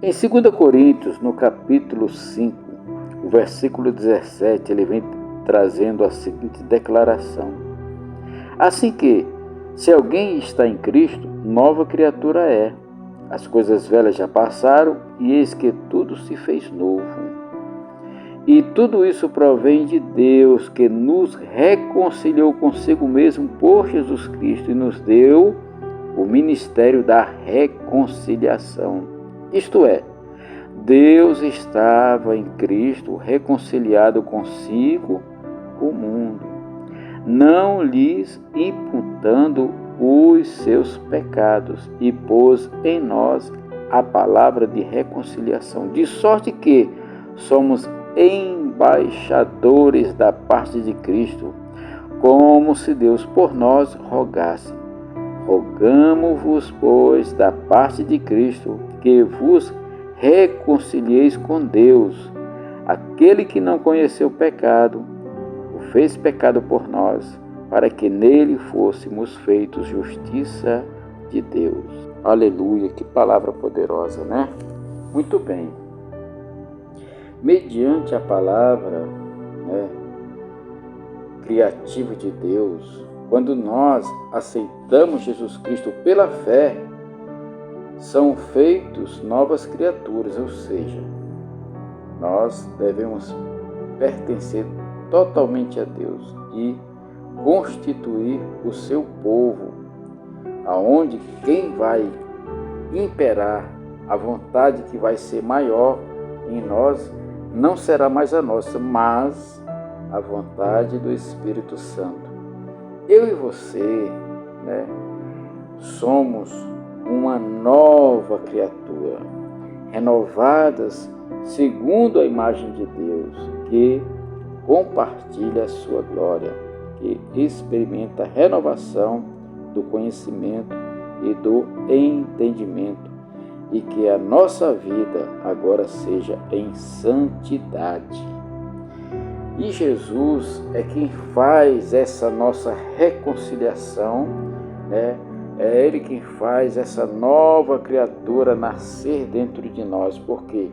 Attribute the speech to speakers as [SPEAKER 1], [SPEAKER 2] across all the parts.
[SPEAKER 1] Em 2 Coríntios, no capítulo 5, o versículo 17, ele vem trazendo a seguinte declaração: assim que, se alguém está em Cristo, nova criatura é. As coisas velhas já passaram, e eis que tudo se fez novo. E tudo isso provém de Deus, que nos reconciliou consigo mesmo por Jesus Cristo e nos deu o ministério da reconciliação. Isto é, Deus estava em Cristo reconciliado consigo o mundo, não lhes imputando os seus pecados, e pôs em nós a palavra de reconciliação, de sorte que somos embaixadores da parte de Cristo, como se Deus por nós rogasse. Rogamo-vos, pois, da parte de Cristo, que vos reconcilieis com Deus. Aquele que não conheceu o pecado, o fez pecado por nós, para que nele fôssemos feitos justiça de Deus. Aleluia, que palavra poderosa, né? Muito bem. Mediante a palavra, criativa de Deus, quando nós aceitamos Jesus Cristo pela fé, são feitos novas criaturas, ou seja, nós devemos pertencer totalmente a Deus e constituir o seu povo, aonde quem vai imperar, a vontade que vai ser maior em nós, não será mais a nossa, mas a vontade do Espírito Santo. Eu e você, somos uma nova criatura, renovadas segundo a imagem de Deus, que compartilha a sua glória, que experimenta a renovação do conhecimento e do entendimento, e que a nossa vida agora seja em santidade. E Jesus é quem faz essa nossa reconciliação, É Ele quem faz essa nova criatura nascer dentro de nós. Por quê?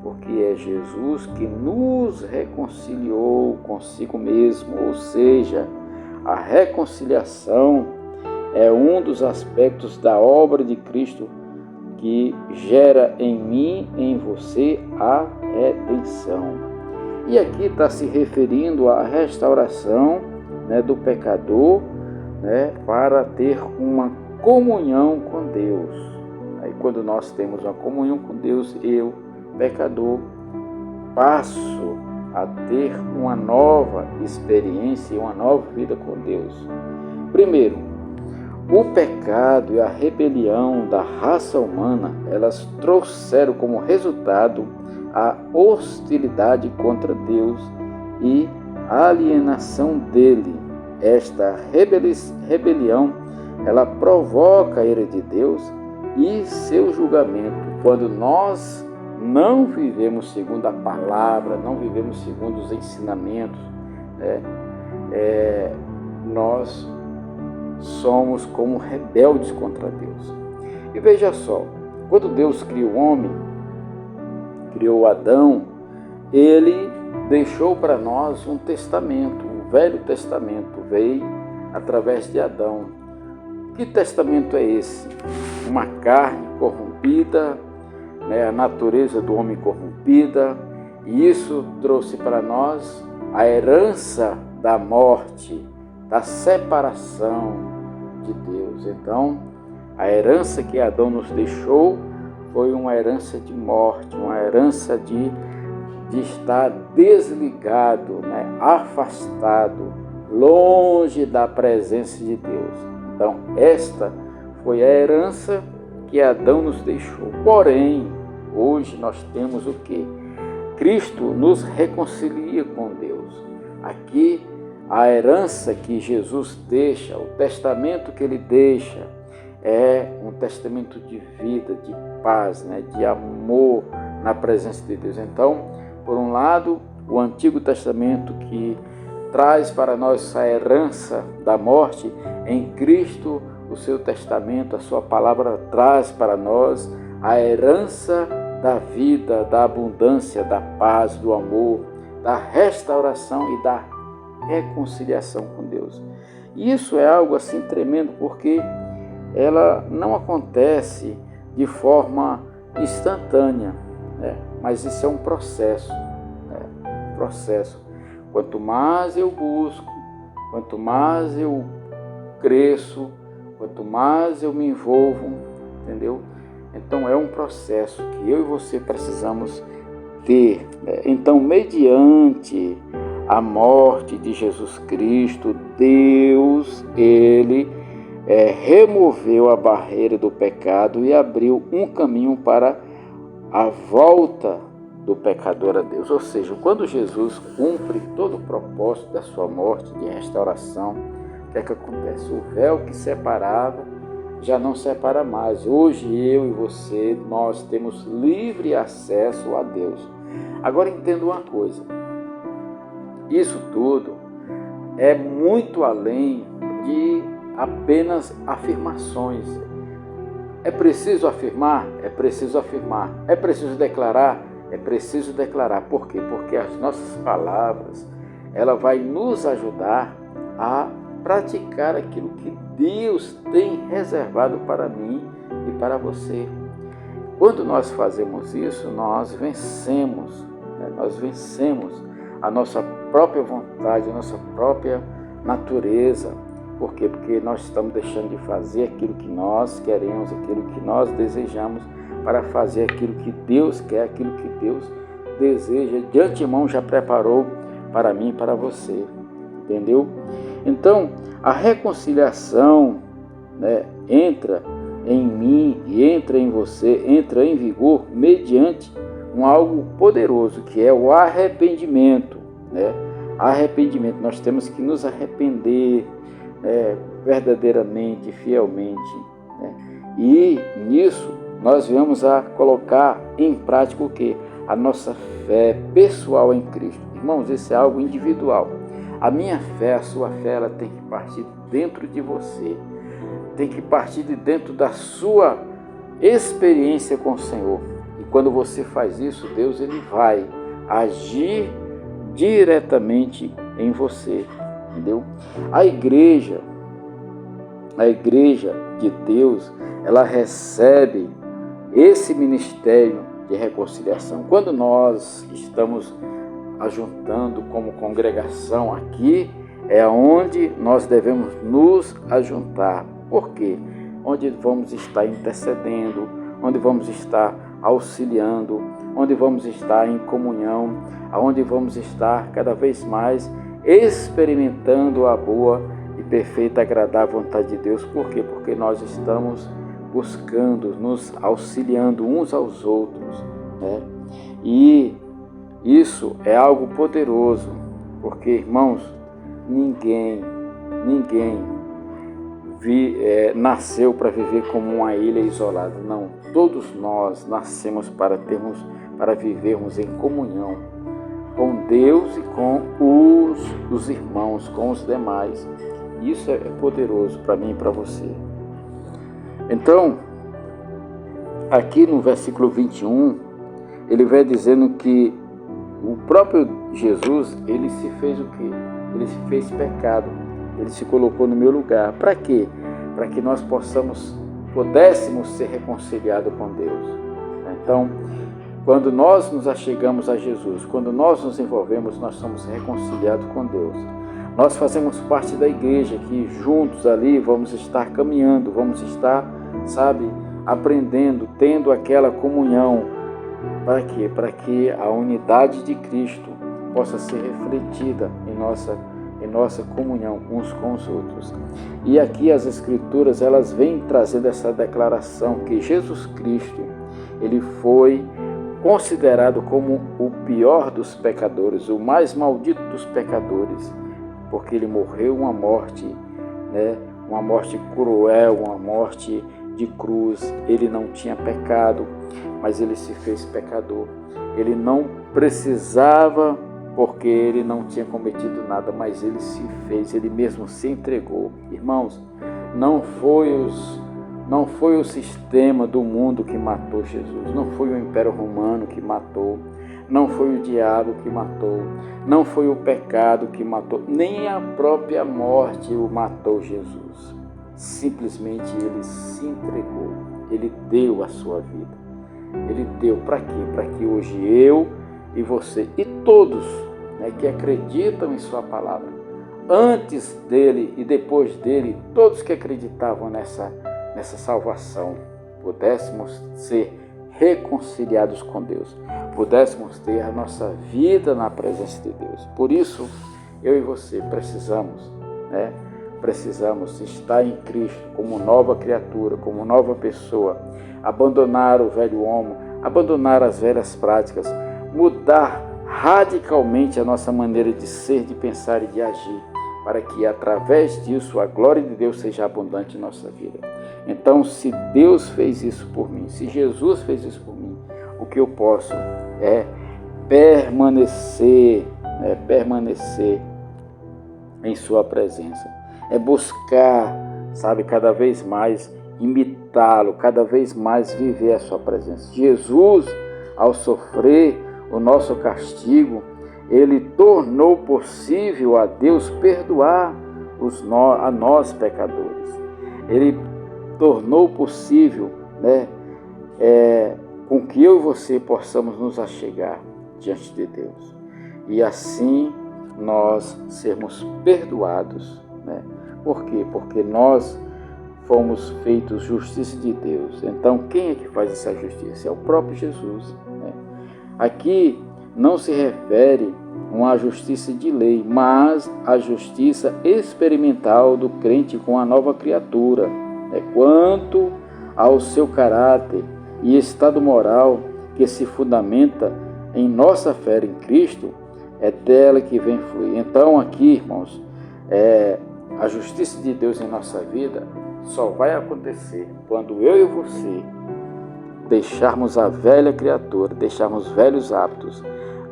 [SPEAKER 1] Porque é Jesus que nos reconciliou consigo mesmo, ou seja, a reconciliação é um dos aspectos da obra de Cristo que gera em mim, em você, a redenção. E aqui está se referindo à restauração do pecador, para ter uma comunhão com Deus. Aí quando nós temos uma comunhão com Deus, eu, pecador, passo a ter uma nova experiência e uma nova vida com Deus. Primeiro, o pecado e a rebelião da raça humana, elas trouxeram como resultado a hostilidade contra Deus e a alienação dele. Esta rebelião, ela provoca a ira de Deus e seu julgamento. Quando nós não vivemos segundo a palavra, não vivemos segundo os ensinamentos, nós somos como rebeldes contra Deus. E veja só, quando Deus criou o homem, criou Adão, ele deixou para nós um testamento. O Velho Testamento veio através de Adão. Que testamento é esse? Uma carne corrompida, a natureza do homem corrompida, e isso trouxe para nós a herança da morte, da separação de Deus. Então, a herança que Adão nos deixou foi uma herança de morte, uma herança de estar desligado, afastado, longe da presença de Deus. Então, esta foi a herança que Adão nos deixou. Porém, hoje nós temos o quê? Cristo nos reconcilia com Deus. Aqui, a herança que Jesus deixa, o testamento que ele deixa, é um testamento de vida, de paz, de amor na presença de Deus. Então, por um lado, o Antigo Testamento que traz para nós a herança da morte em Cristo. O seu testamento, a sua palavra traz para nós a herança da vida, da abundância, da paz, do amor, da restauração e da reconciliação com Deus. E isso é algo assim tremendo, porque ela não acontece de forma instantânea, né? Mas isso é um processo, né? Processo. Quanto mais eu busco, quanto mais eu cresço, quanto mais eu me envolvo, entendeu? Então é um processo que eu e você precisamos ter, né? Então, mediante a morte de Jesus Cristo, Deus, Ele removeu a barreira do pecado e abriu um caminho para a volta do pecador a Deus. Ou seja, quando Jesus cumpre todo o propósito da sua morte, de restauração, o que é que acontece? O véu que separava já não separa mais. Hoje eu e você, nós temos livre acesso a Deus. Agora entenda uma coisa, isso tudo é muito além de apenas afirmações. É preciso afirmar? É preciso afirmar. É preciso declarar? É preciso declarar. Por quê? Porque as nossas palavras, ela vai nos ajudar a praticar aquilo que Deus tem reservado para mim e para você. Quando nós fazemos isso, nós vencemos, né? Nós vencemos a nossa própria vontade, a nossa própria natureza. Por quê? Porque nós estamos deixando de fazer aquilo que nós queremos, aquilo que nós desejamos, para fazer aquilo que Deus quer, aquilo que Deus deseja, de antemão já preparou para mim e para você. Entendeu? Então, a reconciliação, né, entra em mim e entra em você, entra em vigor mediante algo poderoso, que é o arrependimento, né? Arrependimento, nós temos que nos arrepender, verdadeiramente, fielmente, né? E nisso nós viemos a colocar em prática o quê? A nossa fé pessoal em Cristo. Irmãos, isso é algo individual. A minha fé, a sua fé, ela tem que partir dentro de você. Tem que partir de dentro da sua experiência com o Senhor. E quando você faz isso, Deus, ele vai agir diretamente em você. Entendeu? A igreja de Deus, ela recebe esse ministério de reconciliação. Quando nós estamos ajuntando como congregação aqui, é onde nós devemos nos ajuntar. Por quê? Onde vamos estar intercedendo, onde vamos estar auxiliando, onde vamos estar em comunhão, onde vamos estar cada vez mais experimentando a boa e perfeita, agradável vontade de Deus. Por quê? Porque nós estamos buscando, nos auxiliando uns aos outros, né? E isso é algo poderoso, porque, irmãos, ninguém nasceu para viver como uma ilha isolada. Não, todos nós nascemos para vivermos em comunhão com Deus e com os irmãos, com os demais. Isso é poderoso para mim e para você. Então, aqui no versículo 21, ele vai dizendo que o próprio Jesus, ele se fez o quê? Ele se fez pecado. Ele se colocou no meu lugar. Para quê? Para que nós pudéssemos ser reconciliados com Deus. Então, quando nós nos achegamos a Jesus, quando nós nos envolvemos, nós somos reconciliados com Deus. Nós fazemos parte da igreja, que juntos ali vamos estar caminhando, vamos estar, aprendendo, tendo aquela comunhão. Para quê? Para que a unidade de Cristo possa ser refletida em nossa comunhão uns com os outros. E aqui as Escrituras, elas vêm trazendo essa declaração que Jesus Cristo, ele foi considerado como o pior dos pecadores, o mais maldito dos pecadores, porque ele morreu uma morte, uma morte cruel, uma morte de cruz. Ele não tinha pecado, mas ele se fez pecador. Ele não precisava porque ele não tinha cometido nada, mas ele se fez, ele mesmo se entregou. Irmãos, não foi o sistema do mundo que matou Jesus, não foi o Império Romano que matou, não foi o diabo que matou, não foi o pecado que matou, nem a própria morte o matou Jesus. Simplesmente ele se entregou, ele deu a sua vida. Ele deu para quê? Para que hoje eu e você e todos, né, que acreditam em sua palavra, antes dele e depois dele, todos que acreditavam nessa salvação, pudéssemos ser reconciliados com Deus, pudéssemos ter a nossa vida na presença de Deus. Por isso, eu e você precisamos estar em Cristo como nova criatura, como nova pessoa, abandonar o velho homem, abandonar as velhas práticas, mudar radicalmente a nossa maneira de ser, de pensar e de agir, para que através disso a glória de Deus seja abundante em nossa vida. Então, se Deus fez isso por mim, se Jesus fez isso por mim, o que eu posso é permanecer em sua presença, é buscar, cada vez mais imitá-lo, cada vez mais viver a sua presença. Jesus, ao sofrer o nosso castigo, ele tornou possível a Deus perdoar a nós pecadores. Ele tornou possível, com que eu e você possamos nos achegar diante de Deus. E assim nós sermos perdoados. Por quê? Porque nós fomos feitos justiça de Deus. Então, quem é que faz essa justiça? É o próprio Jesus. Aqui não se refere a uma justiça de lei, mas a justiça experimental do crente com a nova criatura. Quanto ao seu caráter e estado moral que se fundamenta em nossa fé em Cristo, é dela que vem fluir. Então, aqui, irmãos, a justiça de Deus em nossa vida só vai acontecer quando eu e você deixarmos a velha criatura, deixarmos velhos hábitos,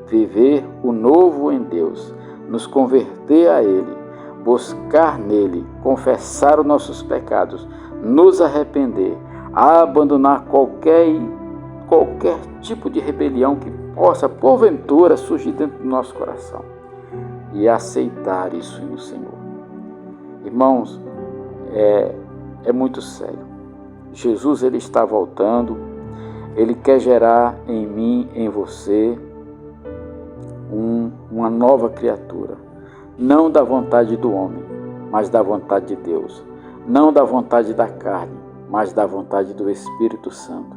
[SPEAKER 1] viver o novo em Deus, nos converter a Ele, buscar nele, confessar os nossos pecados, nos arrepender, abandonar qualquer tipo de rebelião que possa, porventura, surgir dentro do nosso coração e aceitar isso no Senhor. Irmãos, é muito sério. Jesus, ele está voltando, ele quer gerar em mim, em você, uma nova criatura, não da vontade do homem, mas da vontade de Deus, não da vontade da carne, mas da vontade do Espírito Santo,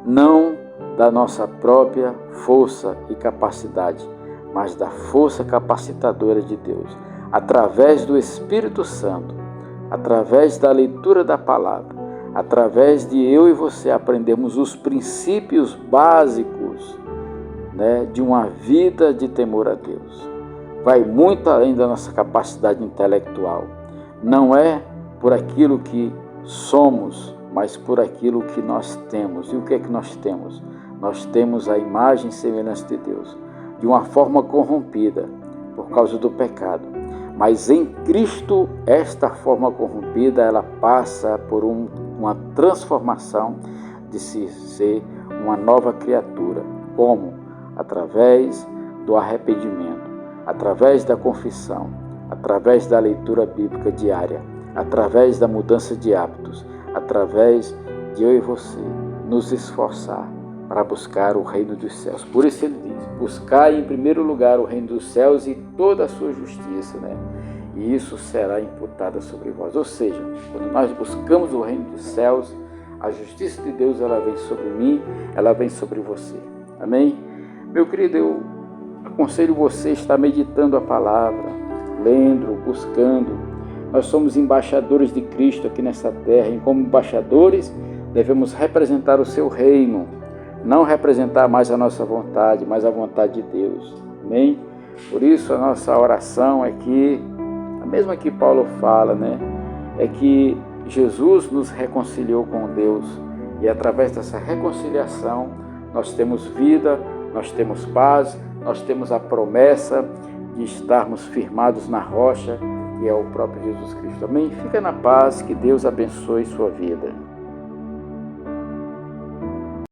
[SPEAKER 1] não da nossa própria força e capacidade, mas da força capacitadora de Deus, através do Espírito Santo, através da leitura da palavra, através de eu e você aprendermos os princípios básicos, de uma vida de temor a Deus. Vai muito além da nossa capacidade intelectual. Não é por aquilo que somos, mas por aquilo que nós temos. E o que é que nós temos? Nós temos a imagem e semelhança de Deus, de uma forma corrompida por causa do pecado. Mas em Cristo, esta forma corrompida, ela passa por uma transformação de se ser uma nova criatura. Como? Através do arrependimento, através da confissão, através da leitura bíblica diária, através da mudança de hábitos, através de eu e você nos esforçar para buscar o reino dos céus. Por isso ele diz, buscai em primeiro lugar o reino dos céus e toda a sua justiça, e isso será imputado sobre vós. Ou seja, quando nós buscamos o reino dos céus, a justiça de Deus, ela vem sobre mim, ela vem sobre você. Amém? Meu querido, eu aconselho você a estar meditando a palavra, lendo, buscando. Nós somos embaixadores de Cristo aqui nessa terra, e como embaixadores devemos representar o seu reino, não representar mais a nossa vontade, mas a vontade de Deus. Amém? Por isso a nossa oração é que, a mesma que Paulo fala, é que Jesus nos reconciliou com Deus, e através dessa reconciliação nós temos vida, nós temos paz, nós temos a promessa de estarmos firmados na rocha, que é o próprio Jesus Cristo. Amém? Fica na paz, que Deus abençoe sua vida.